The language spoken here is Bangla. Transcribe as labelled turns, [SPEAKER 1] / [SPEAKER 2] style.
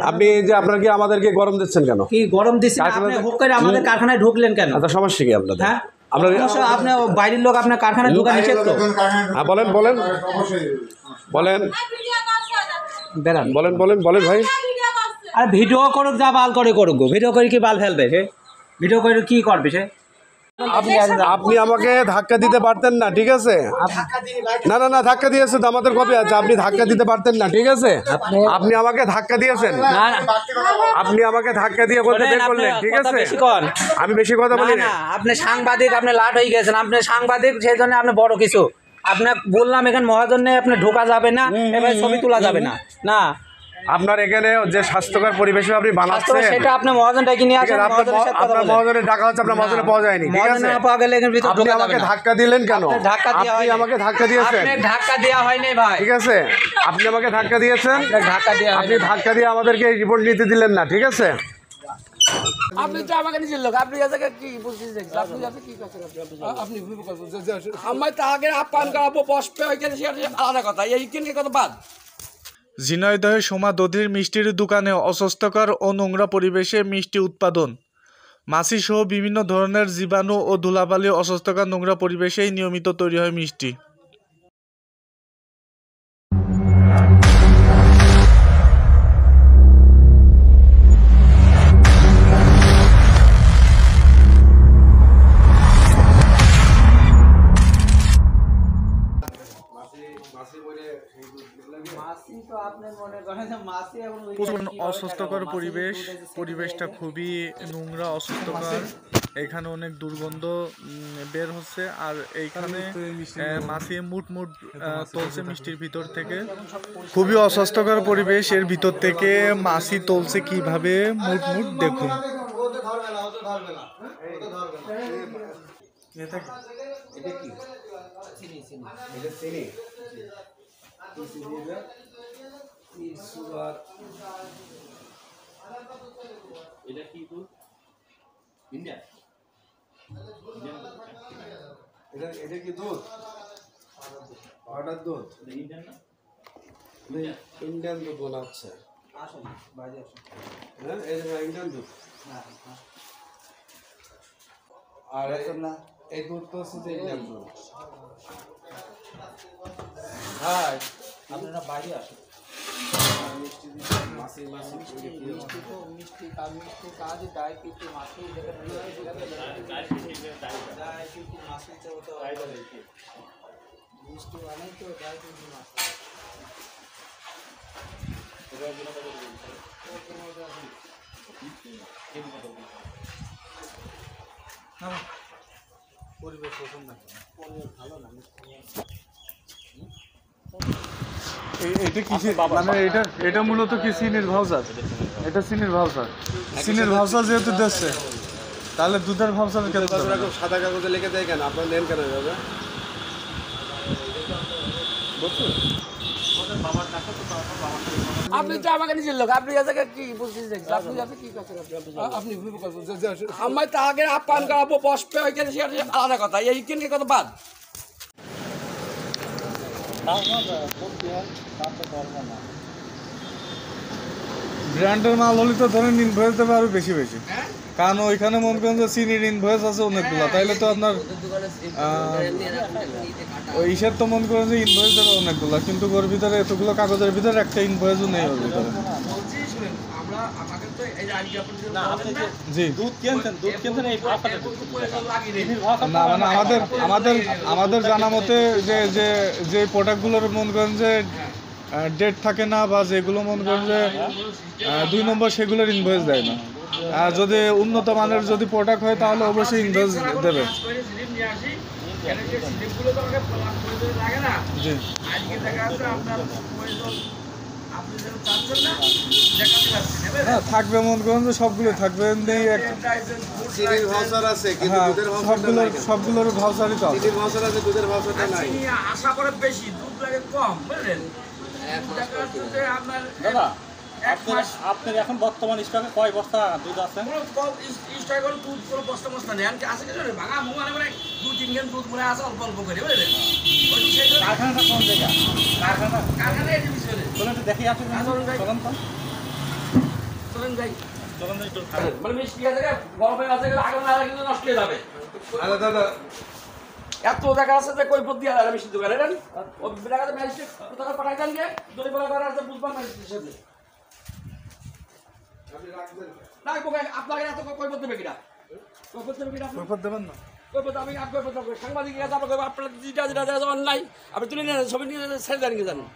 [SPEAKER 1] আপনি যে আপনার কি আমাদেরকে গরম দিচ্ছেন কেন?
[SPEAKER 2] কি গরম দিচ্ছেন? আপনি হুক করে আমাদের কারখানায় ঢুকলেন কেন?
[SPEAKER 1] আচ্ছা, সমস্যা কি আপনাদের?
[SPEAKER 2] হ্যাঁ, আপনি বাইরের লোক আপনার কারখানায় ঢোকা নিষেধ তো।
[SPEAKER 1] হ্যাঁ, বলেন বলেন বলেন বলেন বলেন বলেন বলেন ভাই।
[SPEAKER 2] আর ভিডিও করুক, যা বাল করে করুক, ভিডিও করে কি বাল ফেলবে সে? ভিডিও করে কি করবে সে?
[SPEAKER 1] আপনি আমাকে ধাক্কা দিতে পারতেন না, ঠিক আছে? না না না, ধাক্কা দিয়েছে তো, আমাদের কপি আছে। আপনি ধাক্কা দিতে পারতেন না, ঠিক আছে? আপনি আমাকে ধাক্কা দিয়েছেন, আপনি আমাকে ধাক্কা দিয়ে বলতে বের করলেন, ঠিক আছে? আমি বেশি কথা বলি না।
[SPEAKER 2] আপনি সাংবাদিক, আপনি লাট হয়ে গেছেন, আপনি সাংবাদিক, সেই জন্য আপনি বড় কিছু। আপনাকে বললাম এখানে মহাজনে আপনি ঢোকা যাবে না, এবার ছবি তোলা যাবে না। না,
[SPEAKER 1] আপনার এখানে যে স্বাস্থ্যকর পরিবেশে আপনি বানাচ্ছেন,
[SPEAKER 2] সেটা আপনি মহাজনটাকে নিয়ে আসেন।
[SPEAKER 1] আপনার মহাজনের ডাকা হচ্ছে, আপনার মহাজনে পাওয়া যায়নি, ঠিক আছে?
[SPEAKER 2] না পাওয়া গেলে
[SPEAKER 1] আপনি আমাকে ধাক্কা দিলেন কেন? আপনি আমাকে ধাক্কা দিয়েছেন।
[SPEAKER 2] ধাক্কা দেওয়া হয়নি ভাই,
[SPEAKER 1] ঠিক আছে? আপনি আমাকে ধাক্কা দিয়েছেন, আপনি ধাক্কা দিয়ে আমাদেরকে রিপোর্ট নিতে দিলেন না, ঠিক আছে?
[SPEAKER 3] আপনি তো আমাকে নিজের লোক, আপনি কি বুঝছেন? আপনি কি করছেন? আপনি আমি তো আগে আপ্যায়ন করাবো, বসবে ওইখানে, আলাদা কথা। এইখানে কথা বাদ।
[SPEAKER 4] ঝিনাইদহে সোমা দধির মিষ্টির দোকানে অস্বাস্থ্যকর ও নোংরা পরিবেশে মিষ্টি উৎপাদন। মাছি সহ বিভিন্ন ধরনের জীবাণু ও ধুলাবালি অস্বাস্থ্যকর নোংরা পরিবেশেই নিয়মিত তৈরি হয় মিষ্টি। অস্বাস্থ্যকর পরিবেশটা খুবই নোংরা, অস্বাস্থ্যকর। এখানে অনেক দুর্গন্ধ বের হচ্ছে, আর এইখানে মাছি মুট তুলছে মিষ্টির ভিতর থেকে। খুবই অস্বাস্থ্যকর পরিবেশ, এর ভিতর থেকে মাছি তুলছে কিভাবে, মুট দেখুন।
[SPEAKER 5] এটা কি দুধ? ইন্ডিয়া,
[SPEAKER 1] এটা কি দুধ? অর্ডার দুধ
[SPEAKER 5] ইন্ডিয়ান না,
[SPEAKER 1] ইন্ডিয়ান দুধ মনে হচ্ছে। হ্যাঁ, এই যে ইন্ডিয়ান দুধ। আর এই দুধ তো হচ্ছে যে ইন্ডিয়ান দুধ। হ্যাঁ,
[SPEAKER 2] আপনারা বাইরে আসেন।
[SPEAKER 1] মিষ্টি মাছি
[SPEAKER 2] মিষ্টি কাজ ডায়াবেটিস মাছি মিষ্টি বানাই তো ডায়াবেটিস মাছি। পরিবেশ পছন্দ না, পরিবেশ ভালো না।
[SPEAKER 4] এটা কিসের মানে এটা মূলত কি চিনির ভাউচার? এটা চিনির ভাউচার, চিনির ভাউচার যেহেতু দিচ্ছে, তাহলে দুধের ভাউচার কেন?
[SPEAKER 1] সাদা কাগজে লিখে দেয় কেন? আপনার নেন কেন যাবে?
[SPEAKER 3] আপনি তো আমাকে নিজের লোক, আপনি কি বুঝছেন? আপনি কি করছেন? আপনি আমি তো আগে আপ্যায়ন করাবো, বসবে ওইখানে, আলাদা কথা। এইখানে কথা বাদ।
[SPEAKER 4] ব্র্যান্ডের মাল হলে তো ধরেন ইনভয়েস দেবে আরো বেশি, কারণ ওইখানে মনে করেন যে চিনির ইনভয়েস আছে অনেকগুলো, তাইলে তো আপনার ওই ইসের তো মনে করেন যে ইনভয়েস দেবে অনেকগুলো, কিন্তু ওর ভিতরে এতগুলো কাগজের ভিতরে একটা ইনভয়েসও নেই ওর ভিতরে। না মানে আমাদের জানা মতে যে প্রোডাক্টগুলোর মনে করেন যে ডেট থাকে না, বা যেগুলো মনে করেন যে 2 নম্বর, সেগুলোর ইনভয়েস দেয় না। আর যদি উন্নত মানের যদি প্রোডাক্ট হয় তাহলে অবশ্যই ইনভয়েস দেবে। জি, হ্যাঁ থাকবে, মনে করেন যে সবগুলো থাকবে। সবগুলোর ভাউচারই তো আছে।
[SPEAKER 3] আশা করে বেশি দুধ লাগে কম, বুঝলেন?
[SPEAKER 5] আপনার এখন বর্তমান স্টকে কয় বস্তা দুধ আছে?
[SPEAKER 3] স্টক করে দুধ কোনো বস্তা বস্তা নেই, আছে কিছু ভাঙা মুখ মানে 2-3 কেন দুধ মনে আছে অল্প অল্প করে, বুঝলেন?
[SPEAKER 5] কারখানাটা কোন জায়গা? কারখানা
[SPEAKER 3] কারখানা এই বিষয়ে
[SPEAKER 5] দেখি আসুন তো।
[SPEAKER 3] চলেন যাই
[SPEAKER 5] চলেন যাই একটু।
[SPEAKER 3] মানে মিষ্টি আছে গরমে আছে আগে না কিন্তু নষ্ট হয়ে যাবে
[SPEAKER 1] আরে দাদা
[SPEAKER 3] এত দেখা আছে যে কই পথ দিয়ে আর মিষ্টি দোকানে দেন ও বিরাগাতে ম্যাজিস্ট্রেট কোথাও পাঠাই দেন গিয়ে দড়ি বলা করার আছে বুঝবান ম্যাজিস্ট্রেট সামনে না কোকে আপনাকে এত কই পথ দেবে কিনা কই পথ দেবে কিনা
[SPEAKER 4] কৈফত দেবেন না
[SPEAKER 3] কই পথ আমি আগ কই পথ সাংবাদিক আছে আপনাকে আপনারা যেটা যেটা অনলাইন আপনি তুলে নিয়ে ছবি নিয়ে ছেড়ে দেন কি জানেন